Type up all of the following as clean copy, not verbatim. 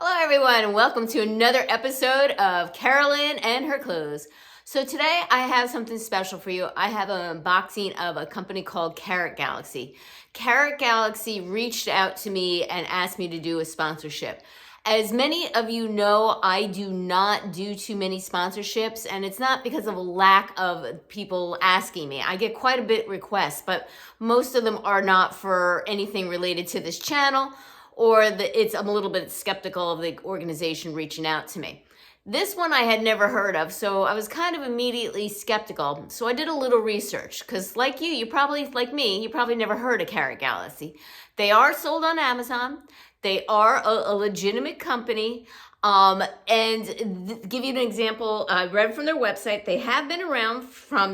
Hello everyone, welcome to another episode of Carolyn and Her Clothes. So today I have something special for you. I have an unboxing of a company called Carat Galaxy. Carat Galaxy reached out to me and asked me to do a sponsorship. As many of you know, I do not do too many sponsorships, and it's not because of a lack of people asking me. I get quite a bit requests, but most of them are not for anything related to this channel, or I'm a little bit skeptical of the organization reaching out to me. This one I had never heard of, so I was kind of immediately skeptical. So I did a little research, because like you probably, like me, you probably never heard of Carat Galaxy. They are sold on Amazon. They are a legitimate company. Give you an example, I read from their website, they have been around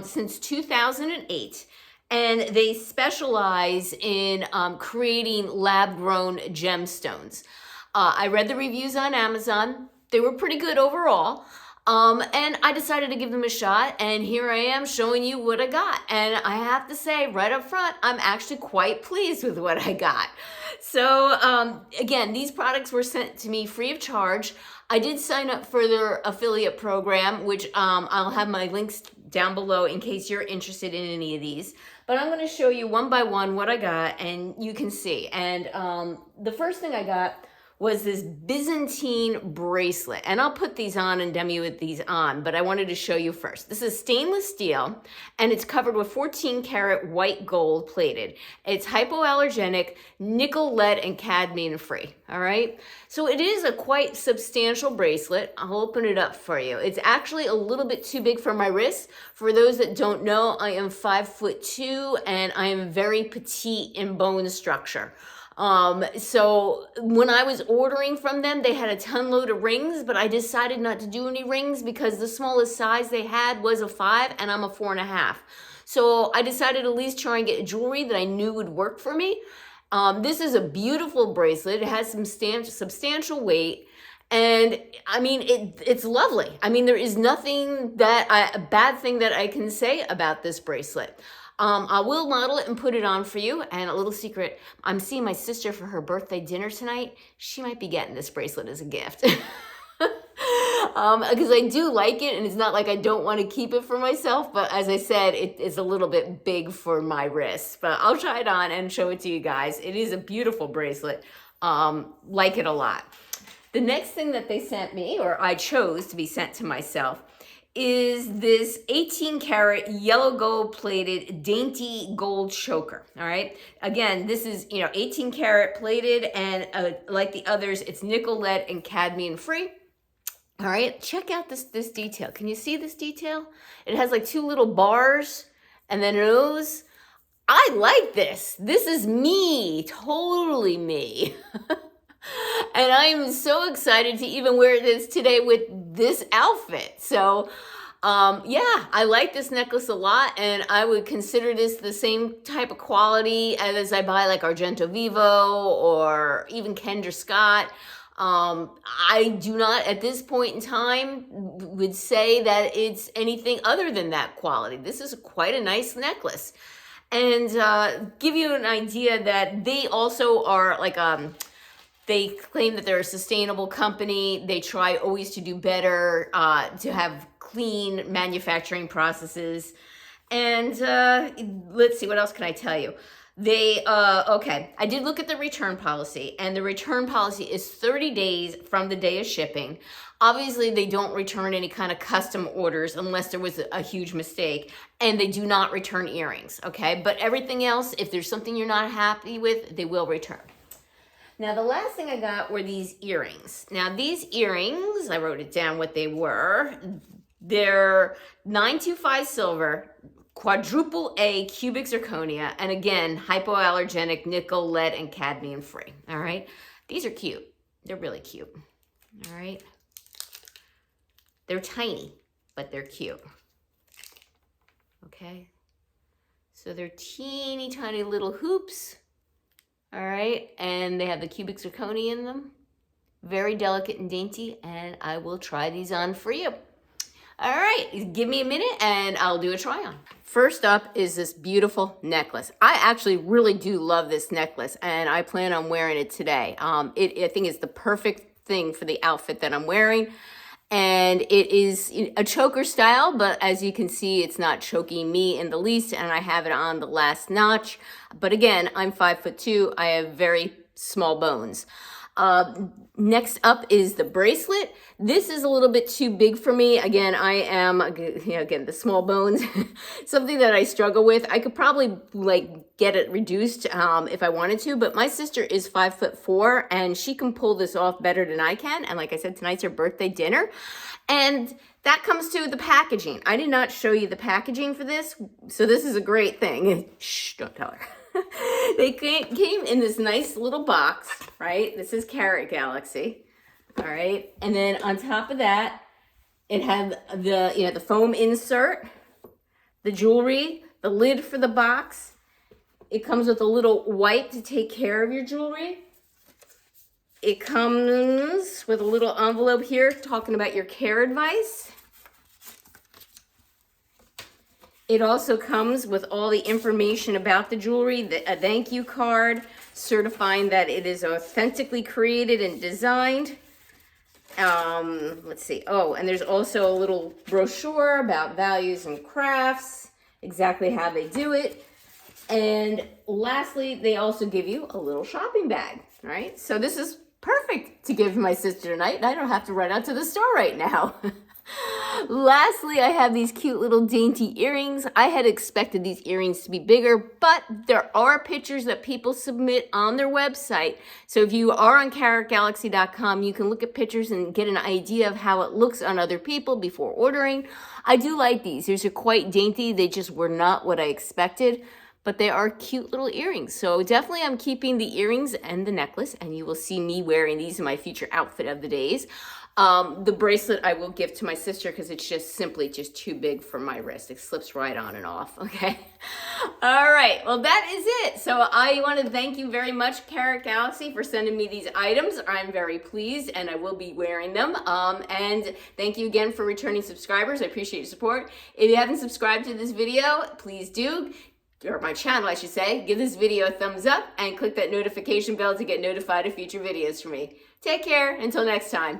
since 2008. And they specialize in creating lab-grown gemstones. I read the reviews on Amazon. They were pretty good overall. And I decided to give them a shot. And here I am showing you what I got. And I have to say right up front, I'm actually quite pleased with what I got. So again, these products were sent to me free of charge. I did sign up for their affiliate program, which I'll have my links down below in case you're interested in any of these. But I'm going to show you one by one what I got, and you can see. And the first thing I got was this Byzantine bracelet. And I'll put these on and demo you with these on, but I wanted to show you first. This is stainless steel, and it's covered with 14 karat white gold plated. It's hypoallergenic, nickel, lead, and cadmium free, all right? So it is a quite substantial bracelet. I'll open it up for you. It's actually a little bit too big for my wrist. For those that don't know, I am 5'2", and I am very petite in bone structure. So when I was ordering from them, they had a ton load of rings, but I decided not to do any rings because the smallest size they had was a 5 and I'm a 4.5. So I decided at least try and get jewelry that I knew would work for me. This is a beautiful bracelet. It has some substantial weight. And I mean, it's lovely. I mean, there is nothing a bad thing that I can say about this bracelet. I will model it and put it on for you. And a little secret, I'm seeing my sister for her birthday dinner tonight. She might be getting this bracelet as a gift. Because I do like it, and it's not like I don't want to keep it for myself, but as I said, it is a little bit big for my wrist. But I'll try it on and show it to you guys. It is a beautiful bracelet. Like it a lot. The next thing that they sent me, or I chose to be sent to myself, is this 18 karat yellow gold plated Dainty gold choker. All right. Again, this is, 18 karat plated, and like the others, it's nickel, lead, and cadmium free. All right. Check out this detail. Can you see this detail? It has like 2 little bars and then those. I like this. This is me, totally me. And I am so excited to even wear this today with this outfit. So, yeah, I like this necklace a lot, and I would consider this the same type of quality as I buy like Argento Vivo or even Kendra Scott. I do not, at this point in time, would say that it's anything other than that quality. This is quite a nice necklace. And give you an idea that they also are like they claim that they're a sustainable company. They try always to do better, to have clean manufacturing processes. And let's see, what else can I tell you? Okay, I did look at the return policy, and the return policy is 30 days from the day of shipping. Obviously, they don't return any kind of custom orders unless there was a huge mistake, and they do not return earrings, okay? But everything else, if there's something you're not happy with, they will return. Now, the last thing I got were these earrings. Now, these earrings, I wrote it down what they were. They're 925 silver, quadruple A cubic zirconia, and again, hypoallergenic, nickel, lead, and cadmium free. All right? These are cute. They're really cute. All right? They're tiny, but they're cute. Okay? So they're teeny tiny little hoops. All right, and they have the cubic zirconia in them. Very delicate and dainty, and I will try these on for you. All right, give me a minute and I'll do a try on. First up is this beautiful necklace. I actually really do love this necklace, and I plan on wearing it today. I think it's the perfect thing for the outfit that I'm wearing. And it is a choker style, but as you can see, it's not choking me in the least, and I have it on the last notch. But again, I'm 5'2". I have very small bones. Next up is the bracelet. This is a little bit too big for me. Again, I am, again, the small bones, something that I struggle with. I could probably like get it reduced if I wanted to, but my sister is 5'4", and she can pull this off better than I can. And like I said, tonight's her birthday dinner. And that comes to the packaging. I did not show you the packaging for this, so this is a great thing. Shh, don't tell her. They came in this nice little box, right? This is Carat Galaxy, all right? And then on top of that, it had the foam insert, the jewelry, the lid for the box. It comes with a little wipe to take care of your jewelry. It comes with a little envelope here talking about your care advice. It also comes with all the information about the jewelry, a thank you card certifying that it is authentically created and designed. Let's see. Oh, and there's also a little brochure about values and crafts, exactly how they do it. And lastly, they also give you a little shopping bag, right? So this is perfect to give my sister tonight, and I don't have to run out to the store right now. Lastly, I have these cute little dainty earrings. I had expected these earrings to be bigger, but there are pictures that people submit on their website. So if you are on caratgalaxy.com, you can look at pictures and get an idea of how it looks on other people before ordering. I do like these. These are quite dainty. They just were not what I expected, but they are cute little earrings. So definitely I'm keeping the earrings and the necklace, and you will see me wearing these in my future outfit of the days. The bracelet I will give to my sister because it's just simply too big for my wrist. It slips right on and off, okay? All right, well, that is it. So I want to thank you very much, Carat Galaxy, for sending me these items. I'm very pleased, and I will be wearing them. And thank you again for returning subscribers. I appreciate your support. If you haven't subscribed to this video, please do. Or my channel, I should say. Give this video a thumbs up and click that notification bell to get notified of future videos from me. Take care. Until next time.